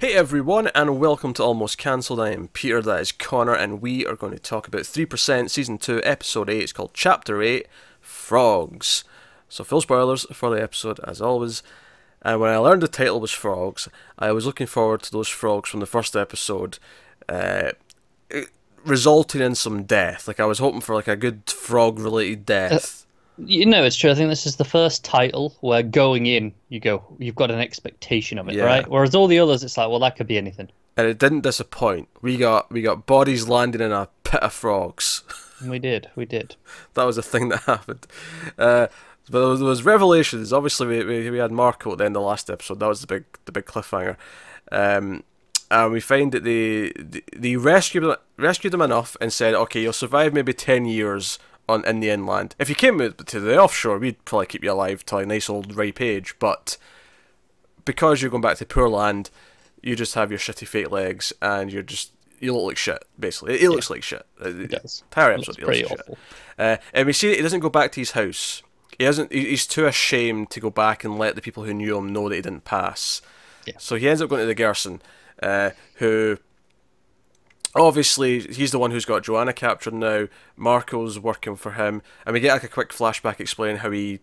Hey everyone, and welcome to Almost Cancelled. I am Peter, that is Connor, and we are going to talk about 3% Season 2, Episode 8. It's called Chapter 8, Frogs. So full spoilers for the episode, as always. And when I learned the title was Frogs, I was looking forward to those frogs from the first episode, resulting in some death. Like, I was hoping for like a good frog-related death. You know, it's true. I think this is the first title where going in, you've got an expectation of it, Yeah. right? Whereas all the others, it's like, well, that could be anything. And it didn't disappoint. We got bodies landing in a pit of frogs. And we did. That was the thing that happened. But there was revelations. Obviously, we had Marco at the end of the last episode. That was the big cliffhanger. And we find that they rescued him enough and said, okay, you'll survive maybe 10 years in the inland. If you came to the offshore, we'd probably keep you alive till a nice old ripe age. But because you're going back to poor land, you just have your shitty fake legs, and you look like shit. Basically, it looks like shit. It does. Entire episode, it looks pretty awful. And we see that he doesn't go back to his house. He's too ashamed to go back and let the people who knew him know that he didn't pass. Yeah. So he ends up going to the garrison, who obviously he's the one who's got Joanna captured now. Marco's working for him, and we get like a quick flashback explaining how he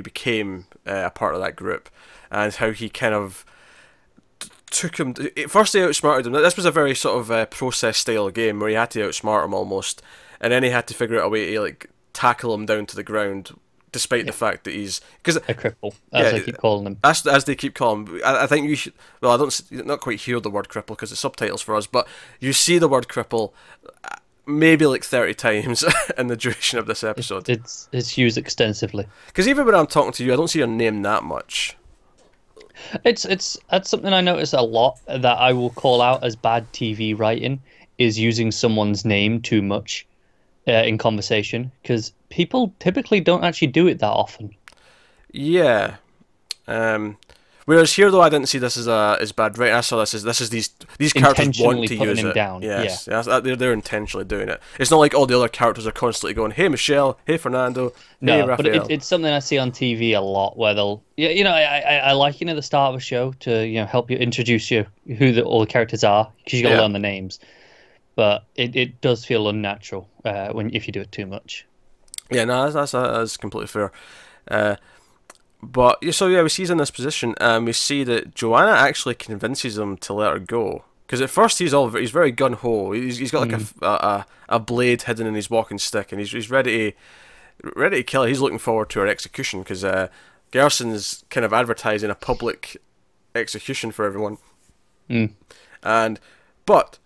became a part of that group, and how he kind of took him. First, he outsmarted him. This was a very sort of process style game where he had to outsmart him almost, and then he had to figure out a way to like tackle him down to the ground, despite the fact that he's a cripple, as they keep calling him. As they keep calling him. I think you should. Well, I don't not quite hear the word cripple because it's subtitles for us, but you see the word cripple maybe like 30 times in the duration of this episode. It's used extensively. Because even when I'm talking to you, I don't see your name that much. That's something I notice a lot that I will call out as bad TV writing, is using someone's name too much in conversation, because people typically don't actually do it that often. Yeah. Whereas here, though, I didn't see this as bad writing. I saw this as these characters want to use it. Down. Yes, they're intentionally doing it. It's not like all the other characters are constantly going, "Hey Michelle, hey Fernando, hey Raphael." But it's something I see on TV a lot, where they'll, I like at the start of a show to help you introduce who all the characters are, because you got to learn the names. But it does feel unnatural if you do it too much. Yeah, no, that's completely fair. But we see he's in this position, and we see that Joanna actually convinces him to let her go. Because at first he's very gun ho. He's got like a blade hidden in his walking stick, and he's ready to kill her. He's looking forward to her execution, because Gerson's kind of advertising a public execution for everyone. But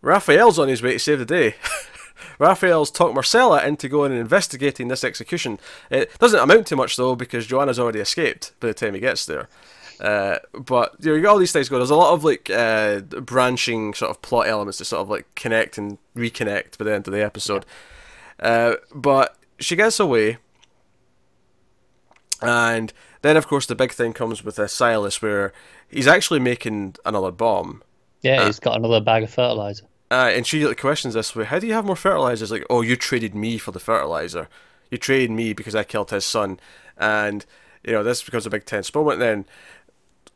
Raphael's on his way to save the day. Raphael's talked Marcella into going and investigating this execution. It doesn't amount to much, though, because Joanna's already escaped by the time he gets there. But you got all these things going. There's a lot of like branching sort of plot elements to sort of like connect and reconnect by the end of the episode. But she gets away, and then of course the big thing comes with Silas, where he's actually making another bomb. Yeah, he's got another bag of fertilizer. And she like questions this way: how do you have more fertilizers? Like, oh, you traded me for the fertilizer. You traded me because I killed his son. And this becomes a big tense moment. Then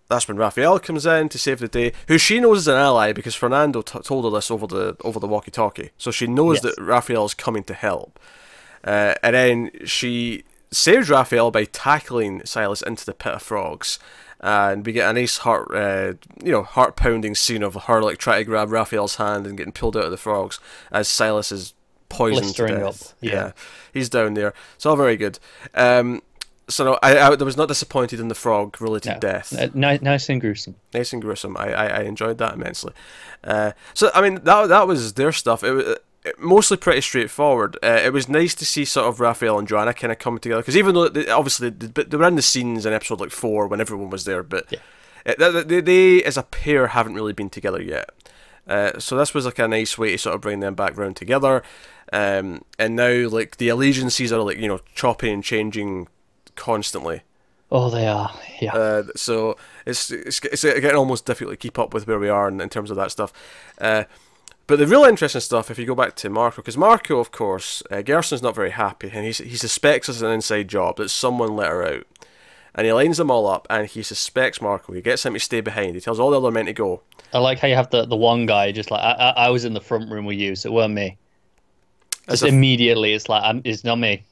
that's when Raphael comes in to save the day, who she knows is an ally because Fernando told her this over the walkie-talkie, so she knows that Raphael's coming to help. And then she saves Raphael by tackling Silas into the pit of frogs. And we get a nice heart-pounding scene of her like trying to grab Raphael's hand and getting pulled out of the frogs as Silas is poisoned to death. Up. Yeah, he's down there. It's all very good. So no, I was not disappointed in the frog-related death. Nice and gruesome. Nice and gruesome. I enjoyed that immensely. So I mean that was their stuff. It was mostly pretty straightforward. It was nice to see sort of Raphael and Joanna kind of come together, because even though they were in the scenes in episode like 4 when everyone was there, but they as a pair haven't really been together yet. So this was like a nice way to sort of bring them back round together. And now like the allegiances are like chopping and changing constantly. Oh, they are. Yeah. So it's getting almost difficult to keep up with where we are in terms of that stuff. But the real interesting stuff, if you go back to Marco, because Marco, of course, Gerson's not very happy, and he suspects it's an inside job, that someone let her out. and he lines them all up, and he suspects Marco. He gets him to stay behind. He tells all the other men to go. I like how you have the one guy just like I was in the front room with you, so it weren't me. Just immediately, it's like it's not me.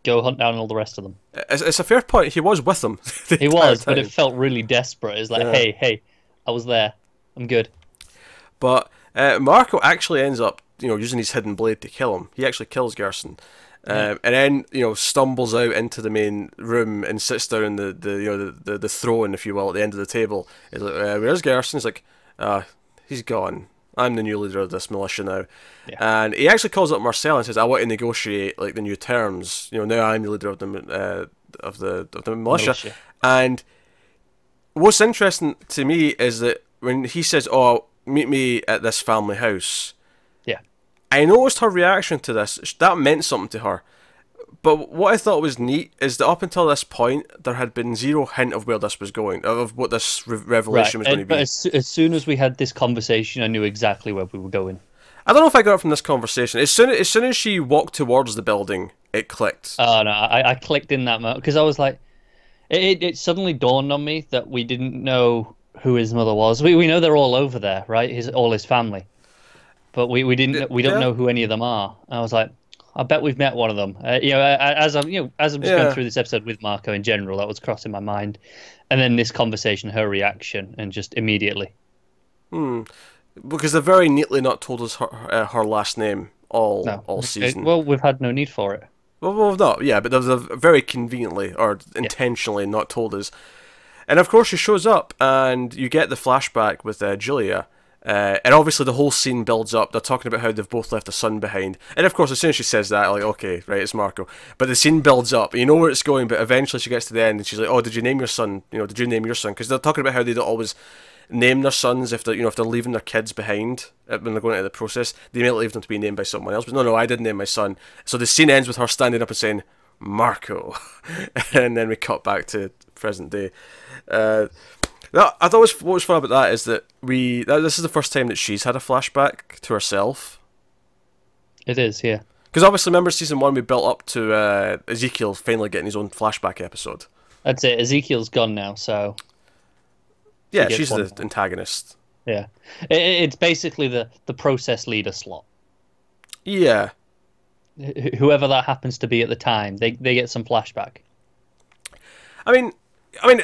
Go hunt down all the rest of them. It's a fair point. He was with them. He was, but it felt really desperate. It's like, hey, I was there. I'm good. But Marco actually ends up, using his hidden blade to kill him. He actually kills Gerson. And then stumbles out into the main room and sits down in the throne, if you will, at the end of the table. He's like, "Where's Gerson?" He's like, "He's gone. I'm the new leader of this militia now." Yeah. And he actually calls up Marcel and says, "I want to negotiate like the new terms. Now I'm the leader of the militia." And what's interesting to me is that when he says, "Oh, meet me at this family house," I noticed her reaction to this. That meant something to her. But what I thought was neat is that up until this point, there had been zero hint of where this was going, of what this revelation was going to be. But as soon as we had this conversation, I knew exactly where we were going. I don't know if I got it from this conversation. As soon as she walked towards the building, it clicked. Oh, no, I clicked in that moment, because I was like... It suddenly dawned on me that we didn't know who his mother was. We know they're all over there, right? All his family. But we don't know who any of them are. And I was like, I bet we've met one of them. As I'm just going through this episode with Marco in general, that was crossing my mind, and then this conversation, her reaction, and just immediately. Because they've very neatly not told us her last name all season. Well, we've had no need for it. Well, not but they've very conveniently or intentionally not told us. And of course, she shows up, and you get the flashback with Julia. And obviously the whole scene builds up. They're talking about how they've both left a son behind. And of course, as soon as she says that, like, okay, right, it's Marco. But the scene builds up. You know where it's going, but eventually she gets to the end and she's like, "Oh, did you name your son? Did you name your son?" Because they're talking about how they don't always name their sons if they're, if they're leaving their kids behind when they're going into the process. They may leave them to be named by someone else. But no, I didn't name my son. So the scene ends with her standing up and saying, "Marco." And then we cut back to present day. I thought what was fun about that is that this is the first time that she's had a flashback to herself. It is, yeah. Because obviously, remember season 1, we built up to Ezekiel finally getting his own flashback episode. That's it. Ezekiel's gone now, so... Yeah, she's the antagonist. Yeah. It's basically the process leader slot. Yeah. Whoever that happens to be at the time, they get some flashback. I mean,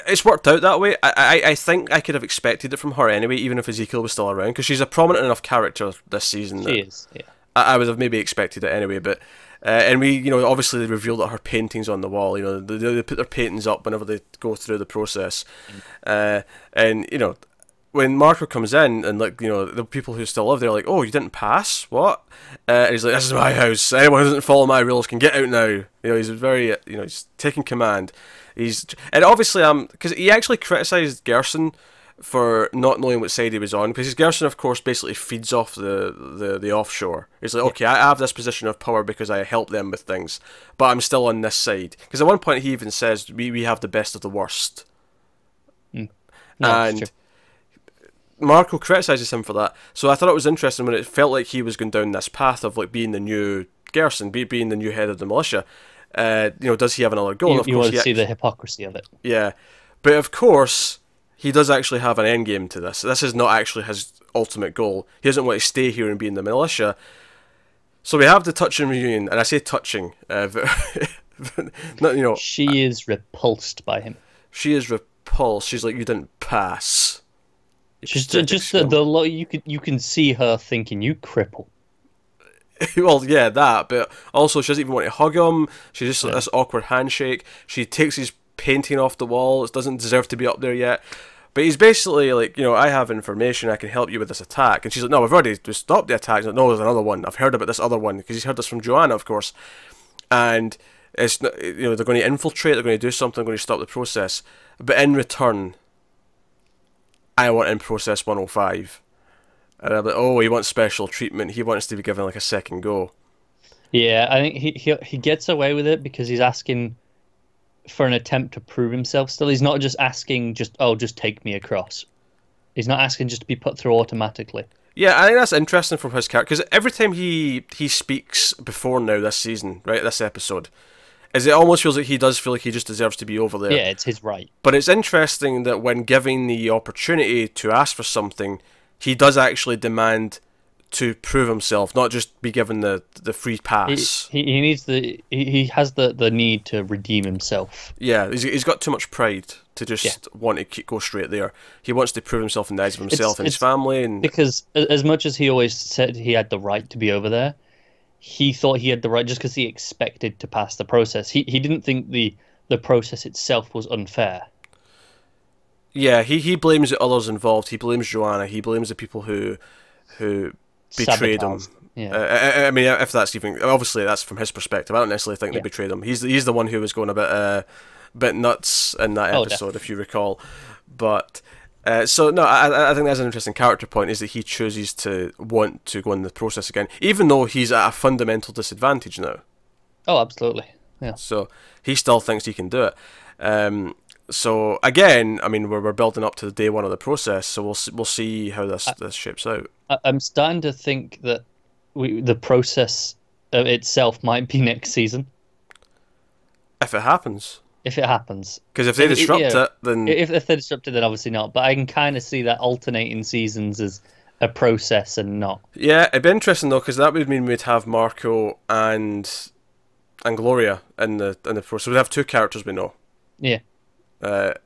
it's worked out that way. I think I could have expected it from her anyway, even if Ezekiel was still around, because she's a prominent enough character this season. She is, yeah. I would have maybe expected it anyway, but and we, obviously they revealed that her paintings on the wall. They put their paintings up whenever they go through the process, and when Marco comes in and the people who still live there are like, "Oh, you didn't pass? What?" And he's like, "This is my house. Anyone who doesn't follow my rules can get out now." He's very, he's taking command. And obviously, because he actually criticised Gerson for not knowing what side he was on, because Gerson, of course, basically feeds off the offshore. He's like, "Okay, I have this position of power because I help them with things, but I'm still on this side." Because at one point he even says, we have the best of the worst. No, and Marco criticises him for that. So I thought it was interesting when it felt like he was going down this path of being the new Gerson, being the new head of the militia. Does he have another goal? You want to see the hypocrisy of it. Yeah, but of course he does actually have an end game to this. This is not actually his ultimate goal. He doesn't want to stay here and be in the militia. So we have the touching reunion, and I say touching. She is repulsed by him. She is repulsed. She's like, "You didn't pass." She's just you can see her thinking, "You cripple." Well, yeah, that, but also she doesn't even want to hug him. She just this awkward handshake. She takes his painting off the wall. It doesn't deserve to be up there yet. But he's basically like, "I have information. I can help you with this attack." And she's like, "No, we've already stopped the attack." He's like, "No, there's another one. I've heard about this other one," because he's heard this from Joanna, of course. And it's they're going to infiltrate. They're going to do something. They're going to stop the process. But in return, I want in process 105. And I'm like, "Oh, he wants special treatment. He wants to be given like a second go." Yeah, I think he gets away with it because he's asking for an attempt to prove himself still. He's not just asking just take me across. He's not asking just to be put through automatically. Yeah, I think that's interesting from his character, because every time he speaks before now this season, right, this episode, is it almost feels like he does feel like he just deserves to be over there. Yeah, it's his right. But it's interesting that when given the opportunity to ask for something, he does actually demand to prove himself, not just be given the free pass. He needs he has the need to redeem himself. Yeah, he's got too much pride to just want to go straight there. He wants to prove himself in the eyes of himself and his family. And because as much as he always said he had the right to be over there, he thought he had the right just because he expected to pass the process. He didn't think the process itself was unfair. Yeah, he blames the others involved. He blames Joanna. He blames the people who betrayed him. Yeah. I mean, if that's even, obviously that's from his perspective. I don't necessarily think they betrayed him. He's the one who was going a bit nuts in that episode, if you recall. But so no, I think that's an interesting character point, is that he chooses to want to go in the process again, even though he's at a fundamental disadvantage now. Oh, absolutely. Yeah. So he still thinks he can do it. So again, I mean, we're building up to the day one of the process, so we'll see how this shapes out. I'm starting to think that the process itself might be next season. If it happens. If it happens. Because if they disrupt it, then... If they disrupt it, then obviously not. But I can kind of see that alternating seasons as a process and not. Yeah, it'd be interesting, though, because that would mean we'd have Marco and Gloria in the process. We'd have two characters we know. Yeah.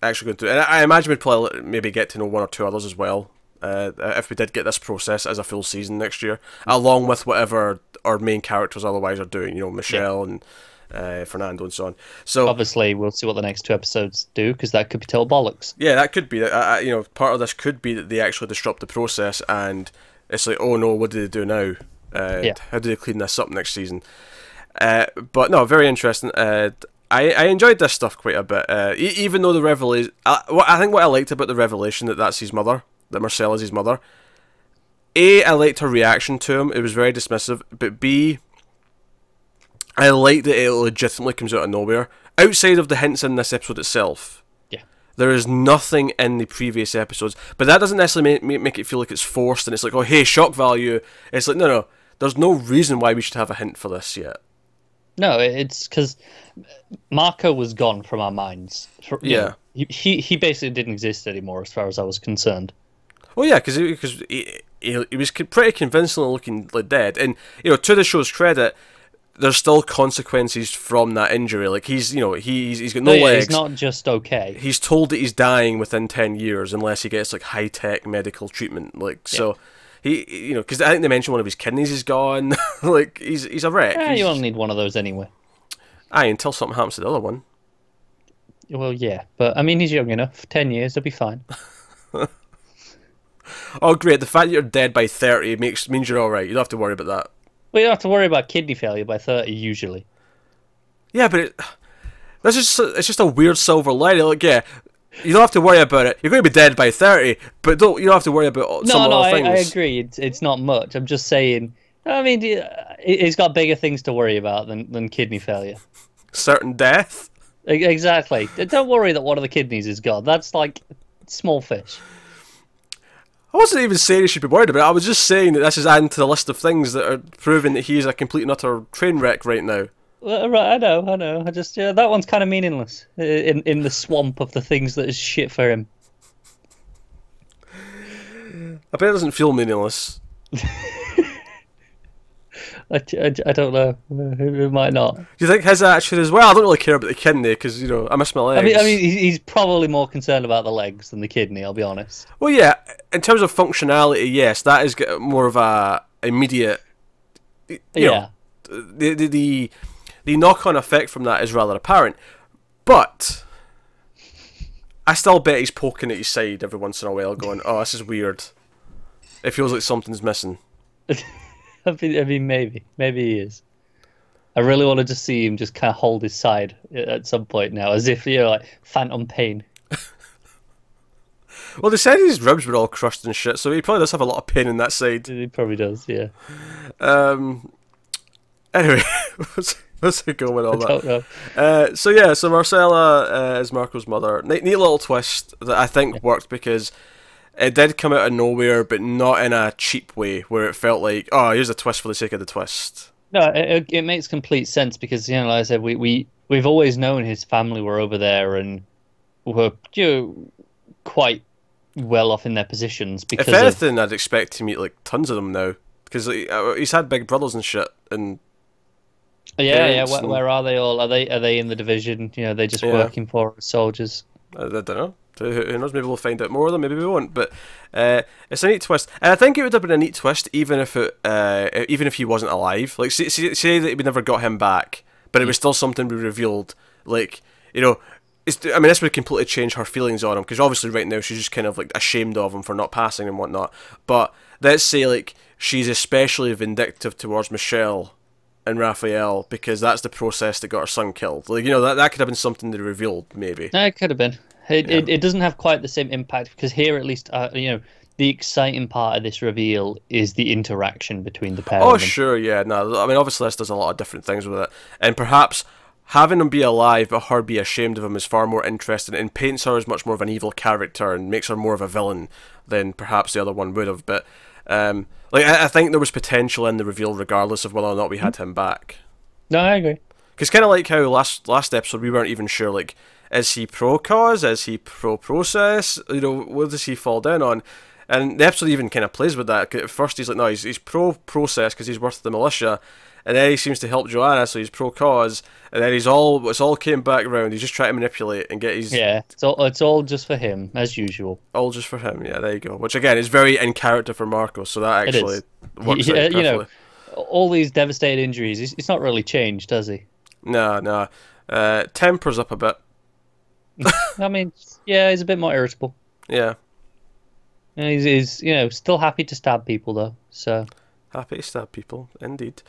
Actually going through, and I imagine we'd probably maybe get to know one or two others as well, if we did get this process as a full season next year, along with whatever our main characters otherwise are doing, you know, Michelle and Fernando and so on. So obviously we'll see what the next two episodes do, because that could be total bollocks. Yeah, that could be. You know, part of this could be that they actually disrupt the process, and it's like, oh no, what do they do now? How do they clean this up next season? But no, very interesting. I enjoyed this stuff quite a bit, even though the revelation... I think what I liked about the revelation that that's his mother, that Marcella's his mother, A, I liked her reaction to him, it was very dismissive, but B, I liked that it legitimately comes out of nowhere. Outside of the hints in this episode itself, there is nothing in the previous episodes, but that doesn't necessarily make it feel like it's forced, and it's like, oh hey, shock value. It's like, no, there's no reason why we should have a hint for this yet. No, it's because Marco was gone from our minds. He basically didn't exist anymore as far as I was concerned. Well, yeah, because he was pretty convincingly looking like dead. And, you know, to the show's credit, there's still consequences from that injury. Like, he's got no legs. He's not just okay. He's told that he's dying within 10 years unless he gets, like, high-tech medical treatment. Like, so... you know, because I think they mentioned one of his kidneys is gone. Like, he's a wreck. You only need one of those anyway. Aye, until something happens to the other one. Well, yeah, but I mean, he's young enough. 10 years, he'll be fine. Oh, great! The fact that you're dead by 30 means you're all right. You don't have to worry about that. Well, you don't have to worry about kidney failure by 30 usually. Yeah, but it's just a weird silver lining. Like, yeah. You don't have to worry about it. You're going to be dead by 30, but you don't have to worry about some other things. I agree. It's not much. I'm just saying. I mean, he's got bigger things to worry about than kidney failure. Certain death. Exactly. Don't worry that one of the kidneys is gone. That's like small fish. I wasn't even saying he should be worried about it. I was just saying that this is adding to the list of things that are proving that he is a complete and utter train wreck right now. Right, I know. I just that one's kind of meaningless in the swamp of the things that is shit for him. I bet it doesn't feel meaningless. I don't know. It might not. Do you think his attitude as well? I don't really care about the kidney because, you know, I miss my legs. I mean, he's probably more concerned about the legs than the kidney. I'll be honest. Well, yeah. In terms of functionality, yes, that is more of a immediate. You know, the knock-on effect from that is rather apparent, but I still bet he's poking at his side every once in a while, going, "Oh, this is weird. It feels like something's missing." I mean, maybe he is. I really wanted to see him just kind of hold his side at some point now, as if, you know, like phantom pain. Well, they said his ribs were all crushed and shit, so he probably does have a lot of pain in that side. He probably does, yeah. Anyway, what's it going with all that? I don't know. So Marcella is Marco's mother. Neat little twist that I think worked because it did come out of nowhere, but not in a cheap way, where it felt like, oh, here's a twist for the sake of the twist. No, it makes complete sense because, you know, like I said, we we've always known his family were over there and were, quite well off in their positions If because of. anything, I'd expect to meet like tons of them now because like, he's had big brothers and shit and Yeah, yeah. parents and Where are they all? Are they in the division? They're just yeah. working for us soldiers. I don't know. Who knows? Maybe we'll find out more of them. Maybe we won't. But it's a neat twist, and I think it would have been a neat twist even if even if he wasn't alive. Like say that we never got him back, but it was still something we revealed. Like I mean, this would completely change her feelings on him because obviously right now she's just kind of like ashamed of him for not passing and whatnot. But let's say like she's especially vindictive towards Michelle and Raphael because that's the process that got her son killed. Like that could have been something they revealed maybe. No, it could have been. It doesn't have quite the same impact because here at least the exciting part of this reveal is the interaction between the pair Oh of them. sure, yeah. No, I mean obviously this does a lot of different things with it, and perhaps having him be alive but her be ashamed of him is far more interesting and paints her as much more of an evil character and makes her more of a villain than perhaps the other one would have. But like I think there was potential in the reveal regardless of whether or not we had him back. No, I agree. Because kind of like how last episode we weren't even sure, like, is he pro-cause, is he pro-process, what does he fall down on? And the episode even kind of plays with that. At first he's like, no, he's pro-process because he's worth the militia, and then he seems to help Joanna, so he's pro-cause, and then it's all came back around, he's just trying to manipulate and get his... Yeah, it's all just for him, as usual. All just for him, yeah, there you go. Which again is very in character for Marco, so that actually works out perfectly. All these devastating injuries, it's not really changed, has he? No. Temper's up a bit. I mean, yeah, he's a bit more irritable. Yeah. He's still happy to stab people though. So happy to stab people, indeed.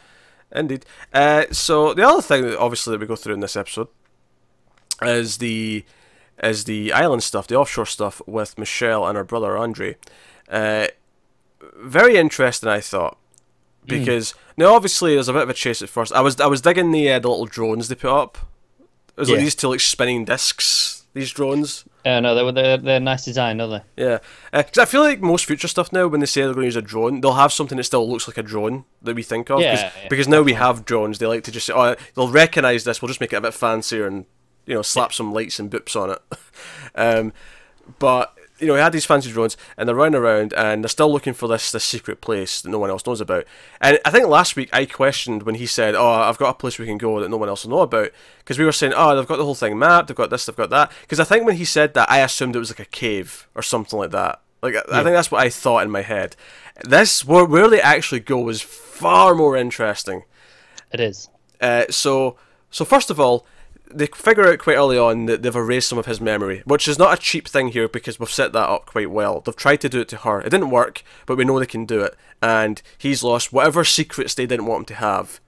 So the other thing that obviously that we go through in this episode is the island stuff, the offshore stuff with Michelle and her brother Andre. Very interesting, I thought, because now obviously there's a bit of a chase at first. I was digging the little drones they put up. It was like these two like spinning discs. These drones. No, they're nice design, aren't they? Yeah, because I feel like most future stuff now, when they say they're going to use a drone, they'll have something that still looks like a drone that we think of. Because now we have drones, they like to just say, oh, they'll recognise this. We'll just make it a bit fancier and slap some lights and boops on it. But he had these fancy drones, and they're running around, and they're still looking for this secret place that no one else knows about. And I think last week I questioned when he said, "Oh, I've got a place we can go that no one else will know about," because we were saying, "Oh, they've got the whole thing mapped, they've got this, they've got that." Because I think when he said that, I assumed it was like a cave or something like that. Like I think that's what I thought in my head. This where they actually go is far more interesting. It is. So first of all, they figure out quite early on that they've erased some of his memory, which is not a cheap thing here because we've set that up quite well. They've tried to do it to her. It didn't work, but we know they can do it. And he's lost whatever secrets they didn't want him to have.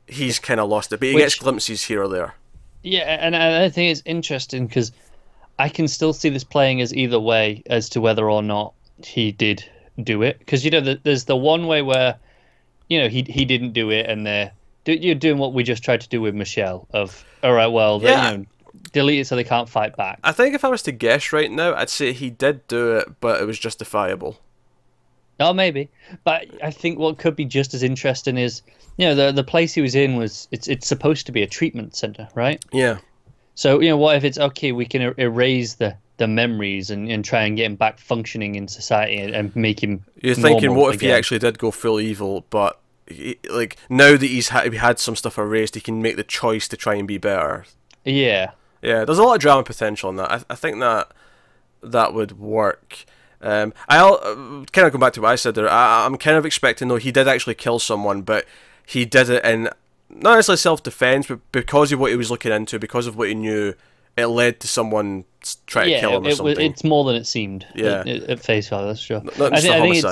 He's kind of lost it, but he gets glimpses here or there. Yeah, and I think it's interesting because I can still see this playing as either way as to whether or not he did do it. Because, there's the one way where, he didn't do it and you're doing what we just tried to do with Michelle of, all right, well, delete it so they can't fight back. I think if I was to guess right now, I'd say he did do it, but it was justifiable. Oh, maybe. But I think what could be just as interesting is, the place he was in it's supposed to be a treatment center, right? Yeah. So, what if it's, okay, we can erase the memories and try and get him back functioning in society and make him You're thinking, what if again. he actually did go full evil, but like now that he had some stuff erased, he can make the choice to try and be better. Yeah, there's a lot of drama potential in that. I think that would work. I'll kind of go back to what I said there. I'm kind of expecting though he did actually kill someone, but he did it in not necessarily self-defense, but because of what he was looking into, because of what he knew, it led to someone trying to kill him or something. It's more than it seemed. Yeah, at face value, that's true. I think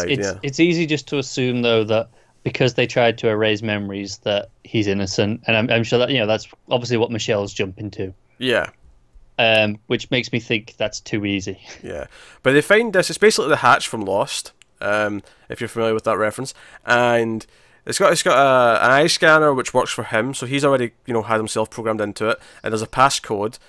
it's easy just to assume though that because they tried to erase memories that he's innocent, and I'm sure that that's obviously what Michelle's jumping to. Yeah. Which makes me think that's too easy. Yeah, but they find this. It's basically the hatch from Lost, if you're familiar with that reference, and it's got an eye scanner which works for him, so he's already had himself programmed into it, and there's a passcode.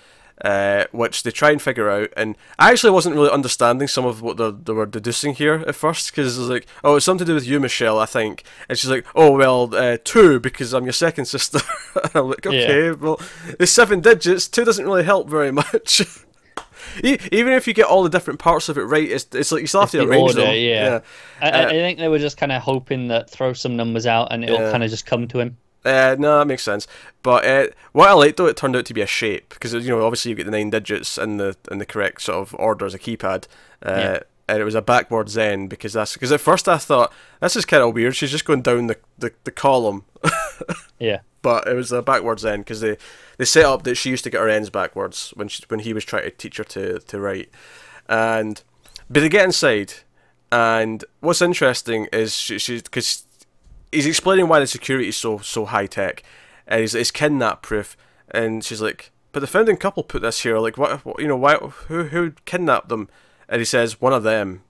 which they try and figure out. And I actually wasn't really understanding some of what they were deducing here at first, because it was like, oh, it's something to do with you, Michelle, I think. And she's like, oh, well, 2, because I'm your second sister. And I'm like, okay, well, it's 7 digits, 2 doesn't really help very much. Even if you get all the different parts of it right, it's like you still have to arrange them. Yeah. I think they were just kind of hoping that throw some numbers out and it'll kind of just come to him. No, that makes sense. But what I liked, though, it turned out to be a shape, because obviously you get the 9 digits in the correct sort of order as a keypad, and it was a backwards N, because at first I thought this is kind of weird. She's just going down the column. Yeah. But it was a backwards N, because they set up that she used to get her N's backwards when he was trying to teach her to write, but they get inside, and what's interesting is she because he's explaining why the security is so high tech, and it's kidnap proof, and she's like, but the founding couple put this here, like what why who kidnapped them, and he says one of them.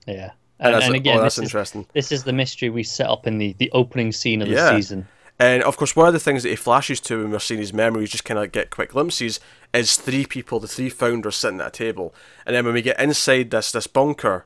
Yeah, and again, that's interesting. This is the mystery we set up in the opening scene of the season. And of course, one of the things that he flashes to when we're seeing his memories, just kind of get quick glimpses, is 3 people, the 3 founders sitting at a table, and then when we get inside this bunker,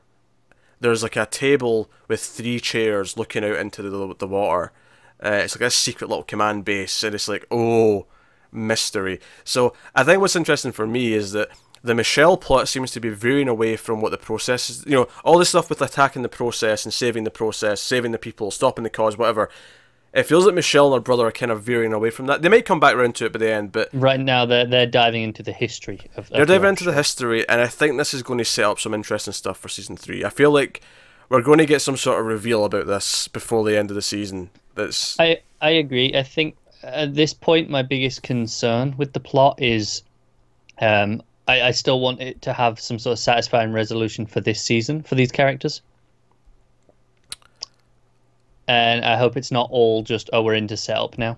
there's like a table with 3 chairs looking out into the water. It's like a secret little command base, and it's like, oh, mystery. So I think what's interesting for me is that the Michelle plot seems to be veering away from what the process is. All this stuff with attacking the process and saving the process, saving the people, stopping the cause, whatever. It feels like Michelle and her brother are kind of veering away from that. They might come back around to it by the end, but right now they're diving into the history of they're diving into the history, and I think this is going to set up some interesting stuff for season 3. I feel like we're going to get some sort of reveal about this before the end of the season. I agree. I think at this point my biggest concern with the plot is I still want it to have some sort of satisfying resolution for this season for these characters. And I hope it's not all just, oh, we're into setup now.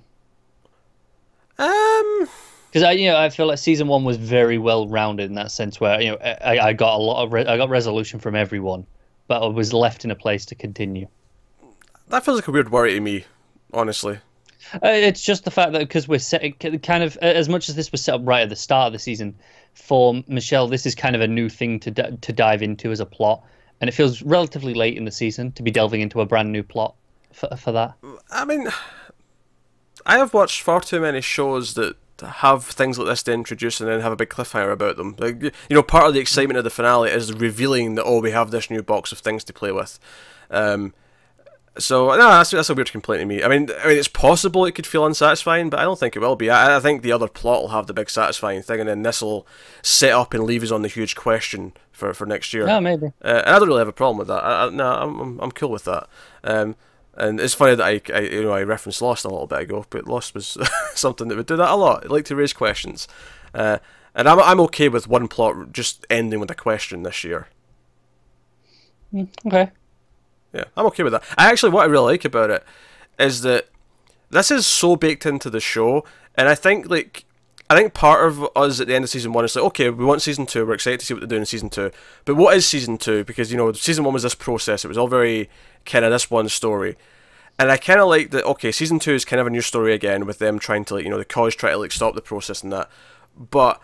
Because I feel like season 1 was very well rounded in that sense, where I got a lot of I got resolution from everyone, but I was left in a place to continue. That feels like a weird worry to me, honestly. It's just the fact that because we're set, kind of as much as this was set up right at the start of the season, for Michelle, this is kind of a new thing to dive into as a plot, and it feels relatively late in the season to be delving into a brand new plot. For that, I mean, I have watched far too many shows that have things like this to introduce and then have a big cliffhanger about them. Like, part of the excitement of the finale is revealing that, oh, we have this new box of things to play with. So no, that's a weird complaint to me. I mean, it's possible it could feel unsatisfying, but I don't think it will be. I think the other plot will have the big satisfying thing, and then this will set up and leave us on the huge question for next year. Yeah, maybe. And I don't really have a problem with that. I'm cool with that. And it's funny that I referenced Lost a little bit ago, but Lost was something that would do that a lot. It liked to raise questions, and I'm okay with one plot just ending with a question this year. Okay. Yeah, I'm okay with that. What I really like about it is that this is so baked into the show, and I think part of us at the end of season 1 is like, okay, we want season 2, we're excited to see what they're doing in season 2, but what is season 2? Because season 1 was this process, it was all very kind of this one story, and I kind of like that. Okay, season 2 is kind of a new story again, with them trying to the cause try to stop the process and that, but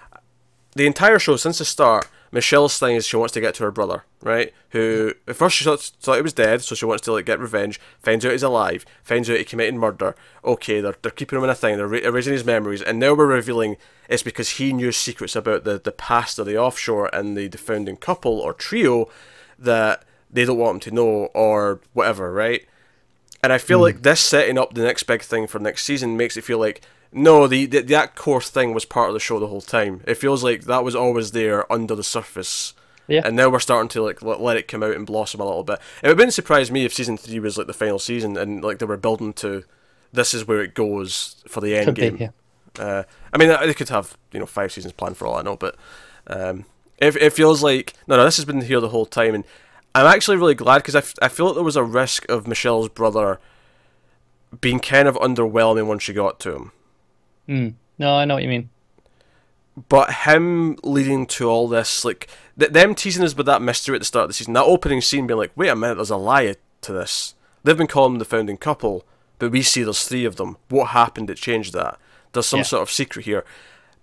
the entire show since the start, Michelle's thing is she wants to get to her brother, right? Who at first she thought he was dead, so she wants to get revenge. Finds out he's alive. Finds out he committed murder. Okay, they're keeping him in a thing. They're erasing his memories, and now we're revealing it's because he knew secrets about the past of the offshore and the founding couple or trio that they don't want him to know or whatever, right? And I feel like this setting up the next big thing for next season makes it feel like, no, that core thing was part of the show the whole time. It feels like that was always there under the surface. Yeah. And now we're starting to let it come out and blossom a little bit. It wouldn't surprise me if season 3 was the final season and they were building to, this is where it goes for the end game. Yeah. I mean, they could have 5 seasons planned for all I know, but it feels like no, this has been here the whole time, and I'm actually really glad because I feel like there was a risk of Michelle's brother being kind of underwhelming once she got to him. No, I know what you mean. But him leading to all this, them teasing us with that mystery at the start of the season, that opening scene being like, wait a minute, there's a lie to this. They've been calling them the founding couple, but we see there's 3 of them. What happened that changed that? There's some sort of secret here.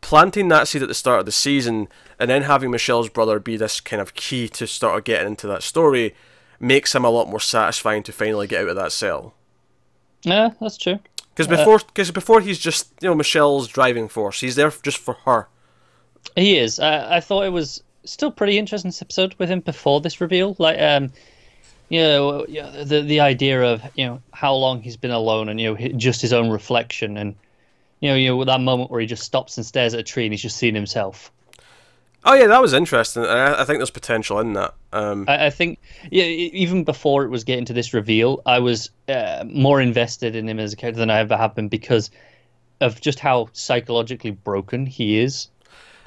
planting that seed at the start of the season and then having Michelle's brother be this kind of key to start getting into that story makes him a lot more satisfying to finally get out of that cell. Yeah, that's true. Because before he's just, you know, Michelle's driving force. He's there just for her. He is. I thought it was still pretty interesting this episode with him before this reveal. Like, you know, the idea of, you know, how long he's been alone and, you know, just his own reflection and, you know, that moment where he just stops and stares at a tree and he's just seeing himself. Oh yeah, that was interesting. I think there's potential in that. I think, yeah, even before it was getting to this reveal, I was more invested in him as a character than I ever have been because of just how psychologically broken he is.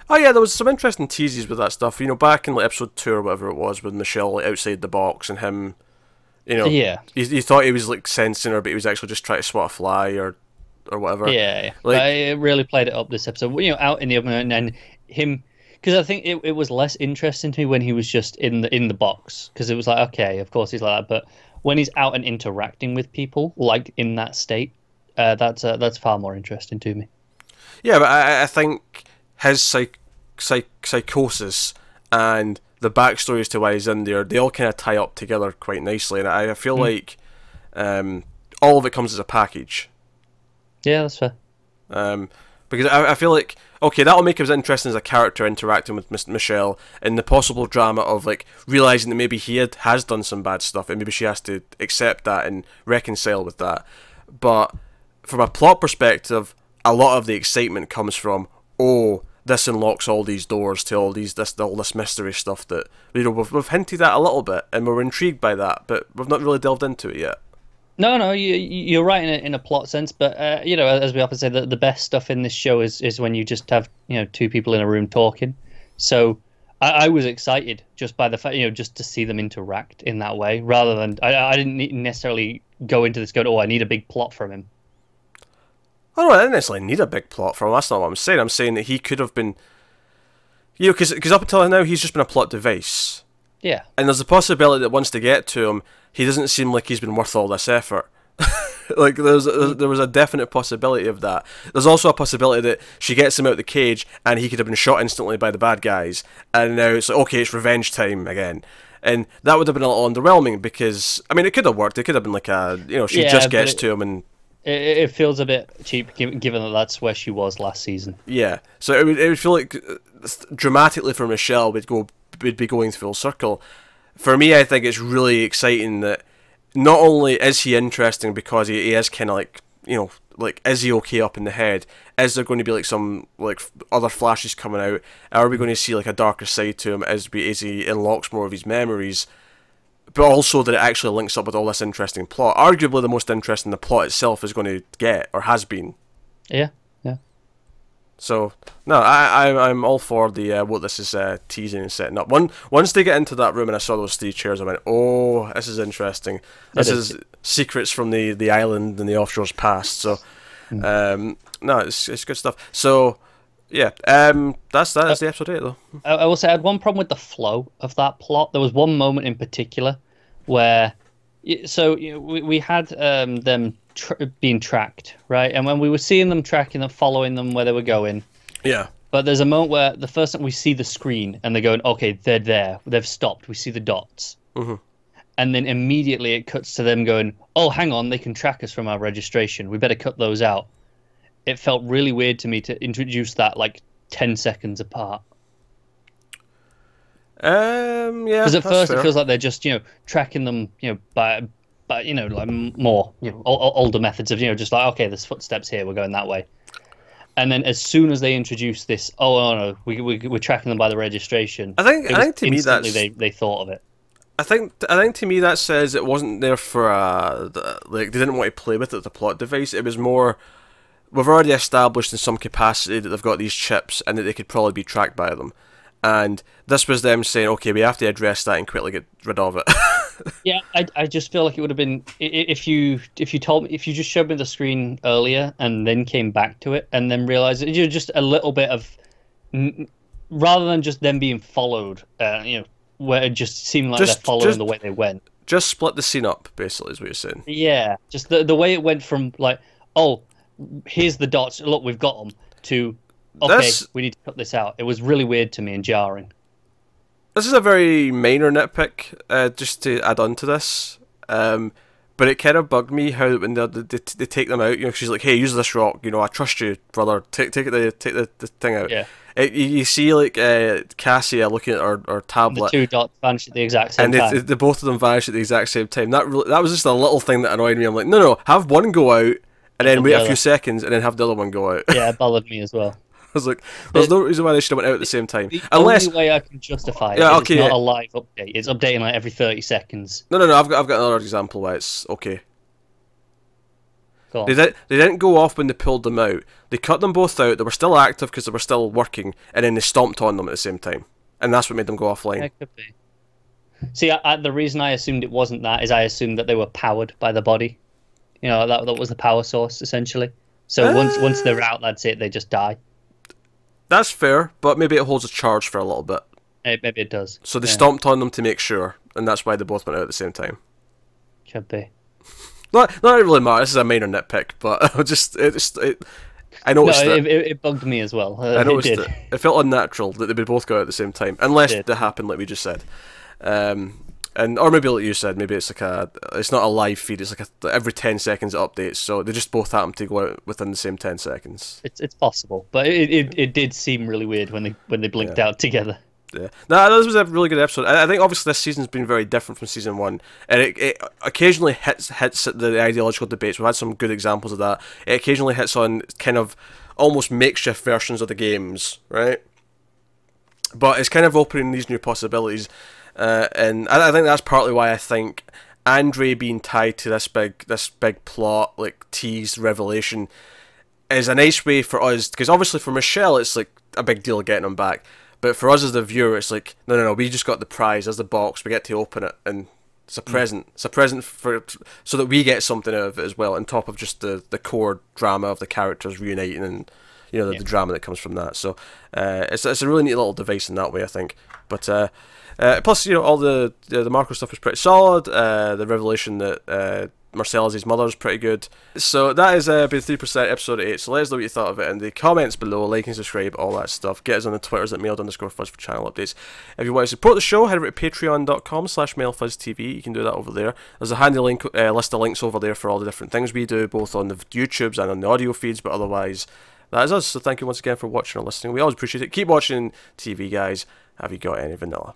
Oh yeah, there was some interesting teases with that stuff. You know, back in like episode 2 or whatever it was, with Michelle like, outside the box and him, you know, yeah, you thought he was like sensing her, but he was actually just trying to swat a fly or whatever. Yeah, like I really played it up this episode. You know, out in the open and him. Because I think it was less interesting to me when he was just in the box. Because it was like, okay, of course he's like that. But when he's out and interacting with people, like in that state, that's far more interesting to me. Yeah, but I think his psychosis and the backstory as to why he's in there, they all kind of tie up together quite nicely. And I feel like all of it comes as a package. Yeah, that's fair. Because I feel like, okay, that'll make him as interesting as a character interacting with Michelle and the possible drama of like realizing that maybe he has done some bad stuff and maybe she has to accept that and reconcile with that. But from a plot perspective, a lot of the excitement comes from, oh, this unlocks all these doors to all this mystery stuff that, you know, we've hinted at a little bit and we're intrigued by that, but we've not really delved into it yet. No, you're right in a plot sense, but you know, as we often say, the best stuff in this show is when you just have, you know, two people in a room talking. So I was excited just by the fact, you know, just to see them interact in that way, rather than I didn't necessarily go into this going, oh, I need a big plot from him. Oh no, I didn't necessarily need a big plot from him. That's not what I'm saying. I'm saying that he could have been, you know, because up until now he's just been a plot device. Yeah. And there's a possibility that once they get to him, he doesn't seem like he's been worth all this effort. Like, there was a definite possibility of that. There's also a possibility that she gets him out of the cage and he could have been shot instantly by the bad guys. And now it's like, okay, it's revenge time again. And that would have been a little underwhelming because, I mean, it could have worked. It could have been like a, you know, she just gets to him and... It feels a bit cheap given that that's where she was last season. Yeah. So it would feel like dramatically for Michelle would be going full circle. For me, I think it's really exciting that not only is he interesting because he is kind of like, you know, like, is he okay up in the head? Is there going to be like some like other flashes coming out? Are we going to see like a darker side to him as he unlocks more of his memories? But also that it actually links up with all this interesting plot. Arguably the most interesting the plot itself is going to get, or has been. Yeah. So no, I'm all for the what this is teasing and setting up. Once they get into that room and I saw those 3 chairs, I went, oh, this is interesting. This is secrets from the island and the offshore's past. So no, it's good stuff. So yeah, that's the episode 8 though. I will say I had one problem with the flow of that plot. There was one moment in particular where, so you know, we had them being tracked, right? And when we were seeing them tracking them, following them where they were going, yeah. But there's a moment where the first time we see the screen and they're going, okay, they're there, they've stopped. We see the dots, and then immediately it cuts to them going, oh, hang on, they can track us from our registration. We better cut those out. It felt really weird to me to introduce that like 10 seconds apart. Yeah. Because at first fair. it feels like they're just, you know, tracking them, you know, by you know, like more, you know, older methods of, you know, just like, okay, there's footsteps here, we're going that way. And then as soon as they introduce this, oh no, we're tracking them by the registration. I think to me that's they thought of it. I think to me that says it wasn't there for like they didn't want to play with it as a plot device. It was more, we've already established in some capacity that they've got these chips and that they could probably be tracked by them. And this was them saying, okay, we have to address that and quickly get rid of it. Yeah, I just feel like it would have been if you just showed me the screen earlier and then came back to it and then realized you just a little bit of, rather than just them being followed, you know, where it just seemed like they're following the way they went. Just split the scene up, basically, is what you're saying. Yeah, just the way it went from like, oh, here's the dots, look, we've got them, to okay, this we need to cut this out. It was really weird to me and jarring. this is a very minor nitpick, just to add on to this. But it kind of bugged me how when they take them out, you know, she's like, "Hey, use this rock. You know, I trust you, brother. Take the thing out." Yeah. You see like Cassia looking at her tablet. The two dots vanish at the exact same time. And the both of them vanish at the exact same time. That was just a little thing that annoyed me. I'm like, no, have one go out and then wait a few seconds and then have the other one go out. Yeah, it bothered me as well. I was like, there's no reason why they should have went out at the same time. The Unless only way I can justify it Yeah, is okay, it's not yeah. a live update. It's updating like every 30 seconds. no, I've got another example why it's okay. Go on. They didn't go off when they pulled them out. They cut them both out. They were still active because they were still working, and then they stomped on them at the same time, and that's what made them go offline. Yeah, it could be. See, the reason I assumed it wasn't that is I assumed that they were powered by the body. You know, that was the power source essentially. So once they're out, that's it. They just die. That's fair, but maybe it holds a charge for a little bit. Maybe it does. So they stomped on them to make sure, and that's why they both went out at the same time. Could be. Not really matter. This is a minor nitpick, but I noticed it bugged me as well. I noticed it it. did. It felt unnatural that they would both go out at the same time, unless It it did. happened like we just said. Or maybe like you said, maybe it's it's not a live feed. It's like every 10 seconds it updates, so they just both happen to go out within the same 10 seconds. It's possible, but it did seem really weird when they blinked out together. Yeah, no, this was a really good episode. I think obviously this season's been very different from season one, and it occasionally hits at the ideological debates. We've had some good examples of that. It occasionally hits on kind of almost makeshift versions of the games, right? But it's kind of opening these new possibilities, and I think that's partly why I think Andre being tied to this big plot, like tease revelation, is a nice way for us, because obviously for Michelle it's like a big deal getting him back. But for us as the viewer, it's like, no, we just got the prize as the box. We get to open it, and it's a present. It's a present so that we get something out of it as well, on top of just the core drama of the characters reuniting and the drama that comes from that. So it's a really neat little device in that way, I think. But plus, all the Marco stuff is pretty solid. The revelation that Marcella's his mother is pretty good. So that is been 3% episode 8. So let us know what you thought of it in the comments below. Like and subscribe, all that stuff. Get us on the Twitters at mailed_fuzz for channel updates. If you want to support the show, head over to patreon.com/mailfuzztv. You can do that over there. There's a handy list of links over there for all the different things we do, both on the YouTubes and on the audio feeds, but otherwise, that is us. So thank you once again for watching or listening. We always appreciate it. Keep watching TV, guys. Have you got any vanilla?